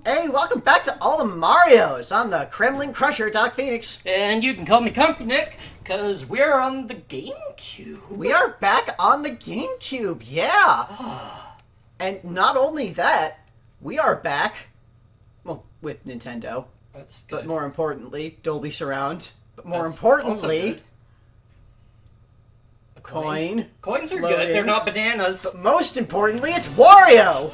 Hey, welcome back to all the Marios. I'm the Kremlin Crusher, Doc Phoenix. And you can call me Comfy Nick, because we're on the GameCube. We are back on the GameCube, yeah. And not only that, we are back, well, with Nintendo. That's good. But more importantly, Dolby Surround. But more That's importantly, a coin. Coins are loading. good, they're not bananas. But most importantly, it's Wario!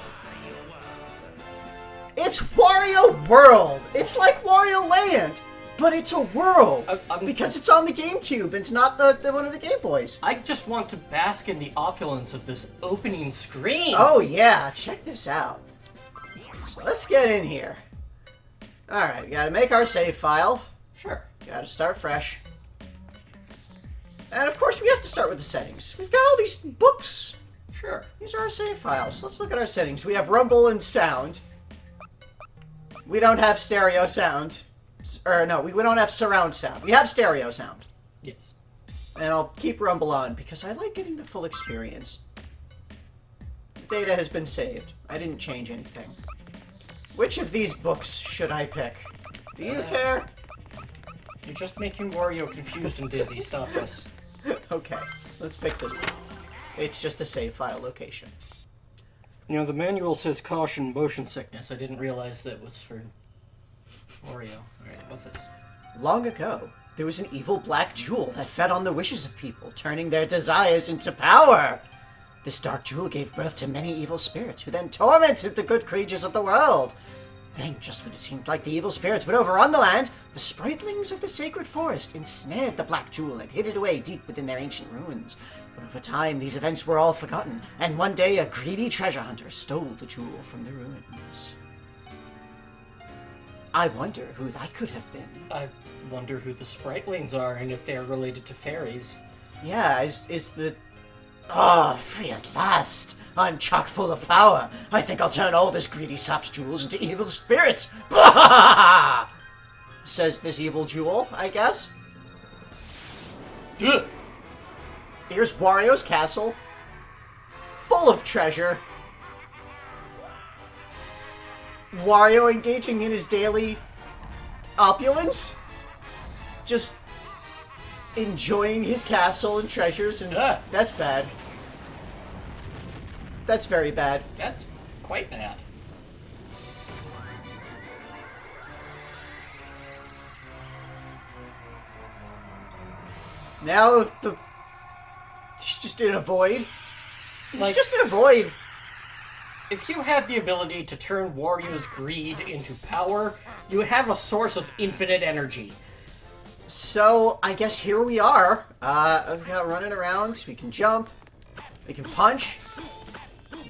It's Wario World! It's like Wario Land, but it's a world! Because it's on the GameCube, it's not the one of the Game Boys. I just want to bask in the opulence of this opening screen. Oh yeah, check this out. So let's get in here. Alright, we gotta make our save file. Sure. Gotta start fresh. And of course we have to start with the settings. We've got all these books. Sure. These are our save files. Let's look at our settings. We have rumble and sound. We don't have stereo sound. Or no, we don't have surround sound. We have stereo sound. Yes. And I'll keep rumble on because I like getting the full experience. The data has been saved. I didn't change anything. Which of these books should I pick? Do you care? You're just making Wario confused and dizzy. Stop this. Okay, let's pick this one. It's just a save file location. You know, the manual says caution motion sickness. I didn't realize that was for Wario. Alright, what's this? Long ago, there was an evil black jewel that fed on the wishes of people, turning their desires into power. This dark jewel gave birth to many evil spirits, who then tormented the good creatures of the world. Then, just when it seemed like the evil spirits would overrun the land, the spritlings of the sacred forest ensnared the black jewel and hid it away deep within their ancient ruins. But over time, these events were all forgotten, and one day a greedy treasure hunter stole the jewel from the ruins. I wonder who that could have been. I wonder who the spritlings are and if they're related to fairies. Yeah, is the... Ah, free at last! I'm chock full of power. I think I'll turn all this greedy sap's jewels into evil spirits. Bah! Says this evil jewel, I guess. Ugh. Here's Wario's castle, full of treasure. Wario engaging in his daily opulence, just enjoying his castle and treasures, and that's bad. That's very bad. That's quite bad. Now he's just in a void. He's Like, just in a void. if you had the ability to turn Wario's greed into power, you have a source of infinite energy. So, I guess here we are. We've got running around. We can jump. We can punch.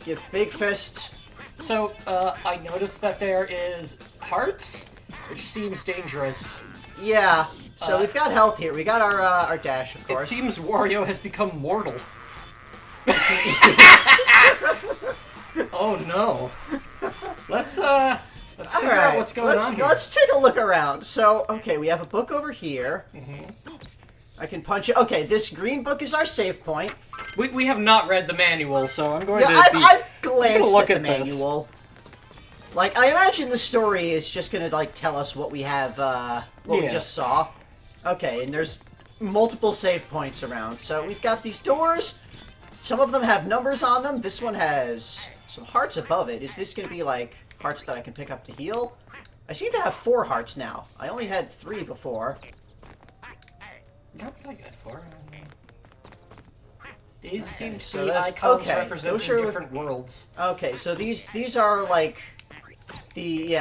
Give big fists. So, I noticed that there is hearts, which seems dangerous. Yeah. So we've got health here. We got our dash, of It course. seems Wario has become mortal. Oh no. Let's figure out what's going on here. Let's take a look around. So, okay, we have a book over here. I can punch it. Okay, this green book is our save point. We have not read the manual, so I'm going Yeah, to be... I've glanced look at the at this. manual. Like, I imagine the story is just gonna, like, tell us what we have, what we just saw. Okay, and there's multiple save points around. So we've got these doors. Some of them have numbers on them. This one has some hearts above it. Is this gonna be, like, hearts that I can pick up to heal? I seem to have 4 hearts now. I only had 3 before. What's that good for? These seem to so be that's- icons okay, representing those are- different worlds. Okay, so these are, like... the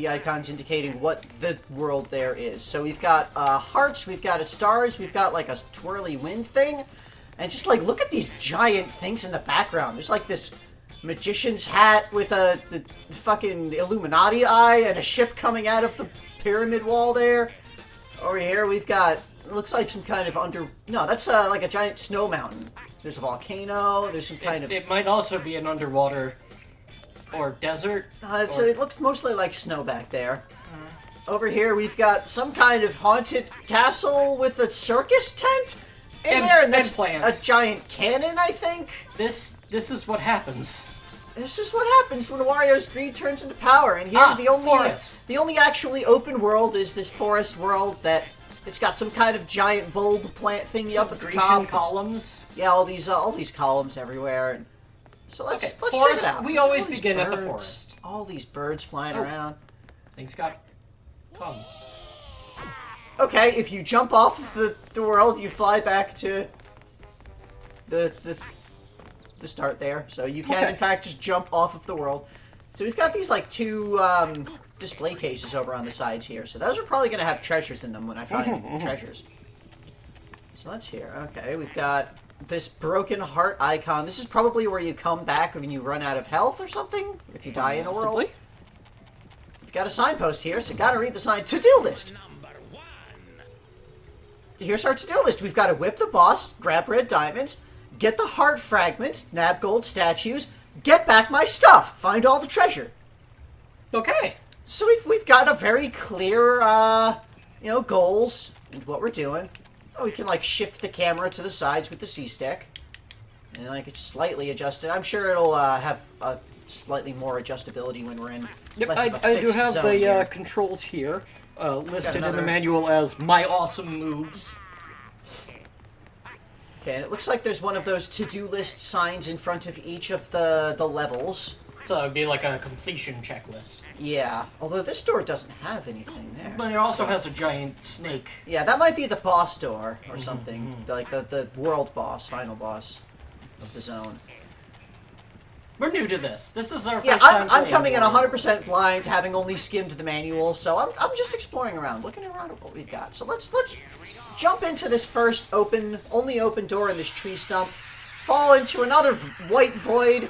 icons indicating what the world there is. So we've got hearts, we've got stars, we've got like a twirly wind thing, and just like look at these giant things in the background. There's like this magician's hat with the fucking Illuminati eye and a ship coming out of the pyramid wall there. Over here we've got, it looks like some kind of no, that's like a giant snow mountain. There's a volcano. There's some kind of. It might also be an underwater. Or desert? It looks mostly like snow back there. Over here, we've got some kind of haunted castle with a circus tent in there, and that's plants. a giant cannon, I think. This is what happens. This is what happens when Wario's greed turns into power. And here, the only actually open world is this forest world that it's got some kind of giant bulb plant thingy up at the top. Columns. Yeah, all these columns everywhere. And so let's check forest, it out. we always All these begin at the birds, forest. All these birds flying around. Things got fun. Okay, if you jump off of the world, you fly back to the start there. So you can, in fact, just jump off of the world. So we've got these, like, two display cases over on the sides here. So those are probably going to have treasures in them when I find treasures. So that's here. Okay, we've got this broken heart icon. This is probably where you come back when you run out of health or something, if you die in a world. We've got a signpost here, so gotta read the sign. To-do list! Here's our to-do list. We've got to whip the boss, grab red diamonds, get the heart fragment, nab gold statues, get back my stuff, find all the treasure. Okay. So we've got a very clear, goals and what we're doing. Oh, we can, like, shift the camera to the sides with the C-stick. And, like, it's slightly adjusted. I'm sure it'll have a slightly more adjustability when we're in less of a I do fixed have zone the here. controls here, listed in the manual as my awesome moves. Okay, and it looks like there's one of those to-do list signs in front of each of the levels. So it would be like a completion checklist. Yeah, although this door doesn't have anything there. But it also has a giant snake. Yeah, that might be the boss door or something. Like the world boss, final boss of the zone. We're new to this. This is our Yeah, first time I'm coming in Wario. 100% blind, having only skimmed the manual, so I'm just exploring around, looking around at what we've got. So let's jump into this first only open door in this tree stump, fall into another white void,